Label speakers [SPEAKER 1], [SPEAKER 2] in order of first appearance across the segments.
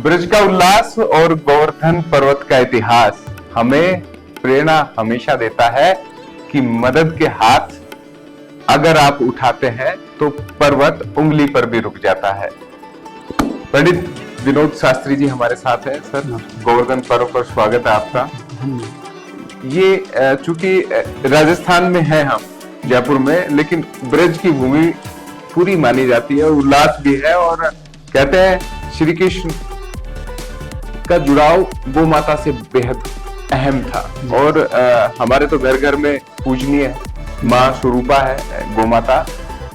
[SPEAKER 1] ब्रज का उल्लास और गोवर्धन पर्वत का इतिहास हमें प्रेरणा हमेशा देता है कि मदद के हाथ अगर आप उठाते हैं तो पर्वत उंगली पर भी रुक जाता है। पंडित विनोद शास्त्री जी हमारे साथ हैं। सर, गोवर्धन पर्व पर स्वागत है आपका। ये चूंकि राजस्थान में है, हम जयपुर में, लेकिन ब्रज की भूमि पूरी मानी जाती है और उल्लास भी है। और कहते हैं श्री कृष्ण का जुड़ाव गौ माता से बेहद अहम था। और हमारे तो घर घर में पूजनीय माँ स्वरूपा है गौ माता।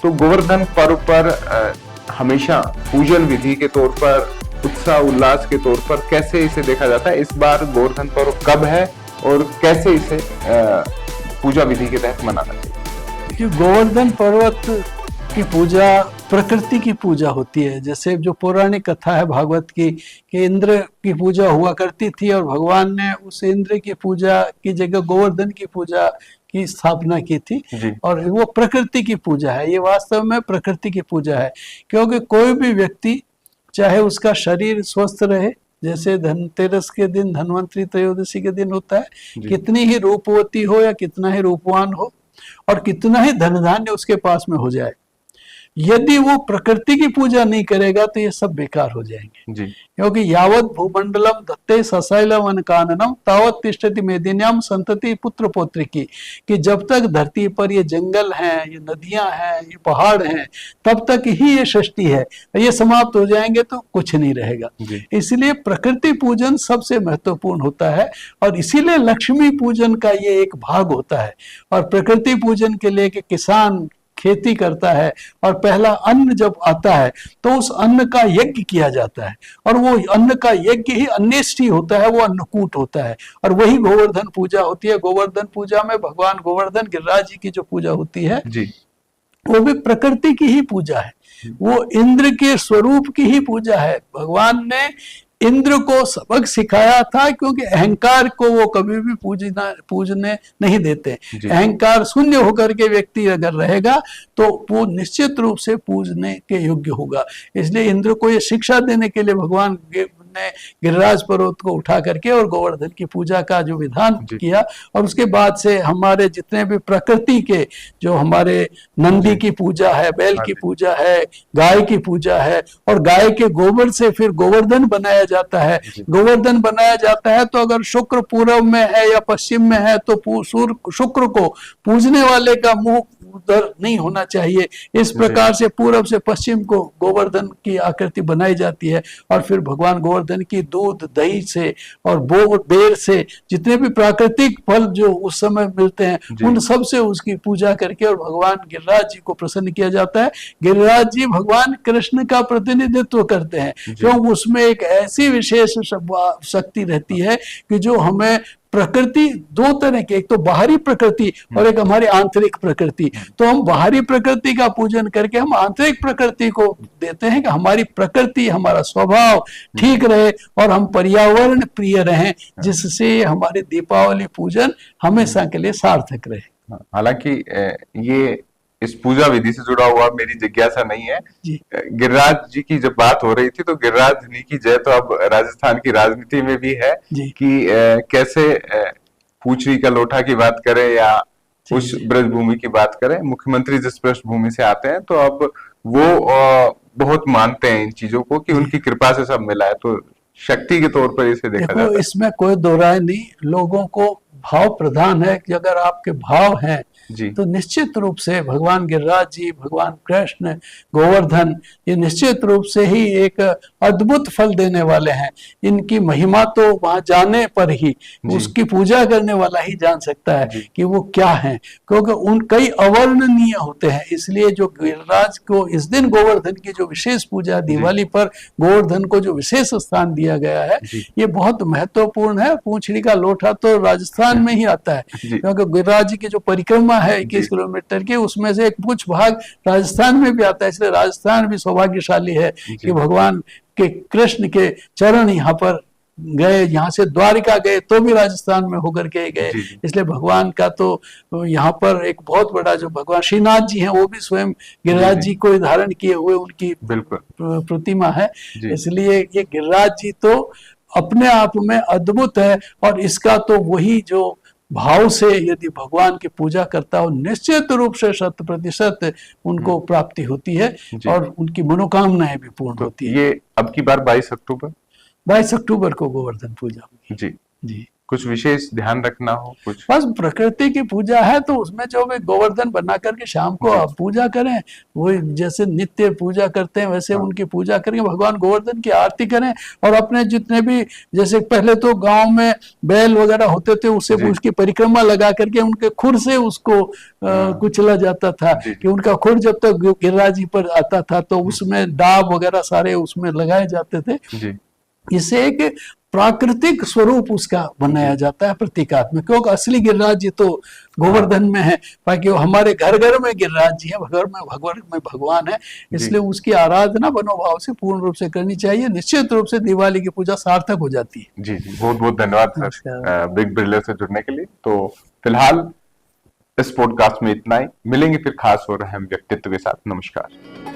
[SPEAKER 1] तो गोवर्धन पर्व पर हमेशा पूजन विधि के तौर पर, उत्साह उल्लास के तौर पर कैसे इसे देखा जाता है? इस बार गोवर्धन पर्व कब है और कैसे इसे पूजा विधि के तहत मनाना चाहिए?
[SPEAKER 2] गोवर्धन पर्वत की पूजा प्रकृति की पूजा होती है। जैसे जो पौराणिक कथा है भागवत की कि इंद्र की पूजा हुआ करती थी और भगवान ने उस इंद्र की पूजा की जगह गोवर्धन की पूजा की स्थापना की थी। और वो प्रकृति की पूजा है, ये वास्तव में प्रकृति की पूजा है। क्योंकि कोई भी व्यक्ति, चाहे उसका शरीर स्वस्थ रहे, जैसे धनतेरस के दिन धन्वंतरी त्रयोदशी के दिन होता है, कितनी ही रूपवती हो या कितना ही रूपवान हो और कितना ही धन धान्य उसके पास में हो जाए, यदि वो प्रकृति की पूजा नहीं करेगा तो ये सब बेकार हो जाएंगे। क्योंकि यावत भूमंडलम दत्ते सशैलम अनकाननम तावत तिष्ठति मेदिन्याम संतति पुत्र पौत्र की, कि जब तक धरती पर ये जंगल हैं, ये नदियां हैं, ये पहाड़ हैं, तब तक ही ये सृष्टि है। ये समाप्त हो जाएंगे तो कुछ नहीं रहेगा। इसलिए प्रकृति पूजन सबसे महत्वपूर्ण होता है और इसीलिए लक्ष्मी पूजन का ये एक भाग होता है। और प्रकृति पूजन के लिए कि किसान खेती करता है और पहला अन्न जब आता है तो उस अन्न का यज्ञ किया जाता है और वो अन्न का यज्ञ ही अन्येष्टि होता है, वो अन्नकूट होता है। और वही गोवर्धन पूजा होती है। गोवर्धन पूजा में भगवान गोवर्धन गिरिराज जी की जो पूजा होती है वो भी प्रकृति की ही पूजा है, वो इंद्र के स्वरूप की ही पूजा है। भगवान ने इंद्र को सबक सिखाया था, क्योंकि अहंकार को वो कभी भी पूजने नहीं देते। अहंकार शून्य होकर के व्यक्ति अगर रहेगा तो वो निश्चित रूप से पूजने के योग्य होगा। इसलिए इंद्र को ये शिक्षा देने के लिए भगवान ने गिरिराज पर्वत को उठा करके और गोवर्धन की पूजा का जो विधान किया। और उसके बाद से हमारे जितने भी प्रकृति के, जो हमारे नंदी की पूजा है, बैल की पूजा है, गाय की पूजा है, और गाय के गोबर से फिर गोवर्धन बनाया जाता है। गोवर्धन बनाया जाता है तो अगर शुक्र पूर्व में है या पश्चिम में है तो शुक्र को पूजने वाले का मुंह उधर नहीं होना चाहिए। इस प्रकार से पूर्व से पश्चिम को गोवर्धन की आकृति बनाई जाती है। और फिर भगवान गोवर्धन की दूध दही से और बेर से जितने भी प्राकृतिक फल जो उस समय मिलते हैं उन सब से उसकी पूजा करके और भगवान गिरिराज जी को प्रसन्न किया जाता है। गिरिराज जी भगवान कृष्ण का प्रतिनिधित्व करते हैं, क्योंकि उसमें एक ऐसी विशेष शक्ति रहती है कि जो हमें प्रकृति दो तरह की, एक तो बाहरी प्रकृति और एक हमारी आंतरिक प्रकृति। तो हम बाहरी प्रकृति का पूजन करके हम आंतरिक प्रकृति को देते हैं कि हमारी प्रकृति, हमारा स्वभाव ठीक रहे और हम पर्यावरण प्रिय रहें, जिससे हमारे दीपावली पूजन हमेशा के लिए सार्थक रहे।
[SPEAKER 1] हालांकि ये इस पूजा विधि से जुड़ा हुआ मेरी जिज्ञासा नहीं है। गिरिराज जी की जब बात हो रही थी तो गिरिराज धनी की जय तो अब राजस्थान की राजनीति में भी है कि कैसे पूछरी का लोटा की बात करें या उस ब्रज भूमि की बात करें, मुख्यमंत्री जिस पृष्ठभूमि से आते हैं तो अब वो बहुत मानते हैं इन चीजों को कि उनकी कृपा से सब मिला है, तो शक्ति के तौर पर इसे देखा जाता है।
[SPEAKER 2] इसमें कोई दो राय नहीं, लोगों को भाव प्रधान है कि अगर आपके भाव हैं तो निश्चित रूप से भगवान गिरिराज जी, भगवान कृष्ण, गोवर्धन, ये निश्चित रूप से ही एक अद्भुत फल देने वाले हैं। इनकी महिमा तो वहां जाने पर ही, उसकी पूजा करने वाला ही जान सकता है कि वो क्या है, क्योंकि उन कई अवर्णनीय होते हैं। इसलिए जो गिरिराज को इस दिन गोवर्धन की जो विशेष पूजा, दिवाली पर गोवर्धन को जो विशेष स्थान दिया गया है, ये बहुत महत्वपूर्ण है। पूंछड़ी का लोटा तो राजस्थान में ही आता है, क्योंकि गिरिराज जी की जो परिक्रमा है 21 किलोमीटर की, उसमें से एक कुछ भाग राजस्थान में भी आता है। इसलिए राजस्थान भी सौभाग्यशाली है कि भगवान के कृष्ण के चरण यहाँ पर गए, यहाँ से द्वारिका गए तो भी राजस्थान में होकर के गए।
[SPEAKER 1] जी, जी।
[SPEAKER 2] इसलिए भगवान का तो यहाँ पर एक बहुत बड़ा जो भगवान श्रीनाथ जी हैं वो भी स्वयं गिरिराज
[SPEAKER 1] जी, जी।
[SPEAKER 2] जी को धारण किए हुए उनकी
[SPEAKER 1] बिल्कुल
[SPEAKER 2] प्रतिमा है।
[SPEAKER 1] जी।
[SPEAKER 2] इसलिए ये गिरिराज जी तो अपने आप में अद्भुत है, और इसका तो वही जो भाव से यदि भगवान की पूजा करता हो निश्चित रूप से 100% उनको प्राप्ति होती है
[SPEAKER 1] जी।
[SPEAKER 2] और उनकी मनोकामनाएं भी पूर्ण
[SPEAKER 1] तो
[SPEAKER 2] होती है।
[SPEAKER 1] ये अब की बार 22 अक्टूबर
[SPEAKER 2] 22 अक्टूबर को गोवर्धन पूजा होगी
[SPEAKER 1] जी।
[SPEAKER 2] जी।
[SPEAKER 1] कुछ विशेष ध्यान रखना हो कुछ?
[SPEAKER 2] बस प्रकृति की पूजा है तो उसमें जो वे गोवर्धन बना करके शाम को
[SPEAKER 1] जी।
[SPEAKER 2] आप पूजा करें, वो जैसे नित्य पूजा करते हैं वैसे
[SPEAKER 1] हाँ।
[SPEAKER 2] उनकी पूजा करके भगवान गोवर्धन की आरती करें। और अपने जितने भी, जैसे पहले तो गांव में बैल वगैरह होते थे उससे
[SPEAKER 1] जी।
[SPEAKER 2] उसकी परिक्रमा लगा करके उनके खुर से उसको कुचला जाता था।
[SPEAKER 1] जी।
[SPEAKER 2] कि उनका खुर जब तक गिरिराज जी पर आता था तो उसमें डाब वगैरह सारे उसमें लगाए जाते थे।
[SPEAKER 1] जी।
[SPEAKER 2] इसे एक प्राकृतिक स्वरूप उसका बनाया जाता है प्रतीकात्मक, क्योंकि असली गिरिराज जी तो गोवर्धन में है, बाकी वो हमारे घर घर में गिरिराज जी है, घर में भगवान है। इसलिए उसकी आराधना मनोभाव से पूर्ण रूप से करनी चाहिए। निश्चित रूप से दिवाली की पूजा सार्थक हो जाती है।
[SPEAKER 1] जी जी, बहुत बहुत धन्यवाद सर बिग बिरले से जुड़ने के लिए। तो फिलहाल इस पॉडकास्ट में इतना ही, मिलेंगे फिर खास और अहम व्यक्तित्व के साथ। नमस्कार।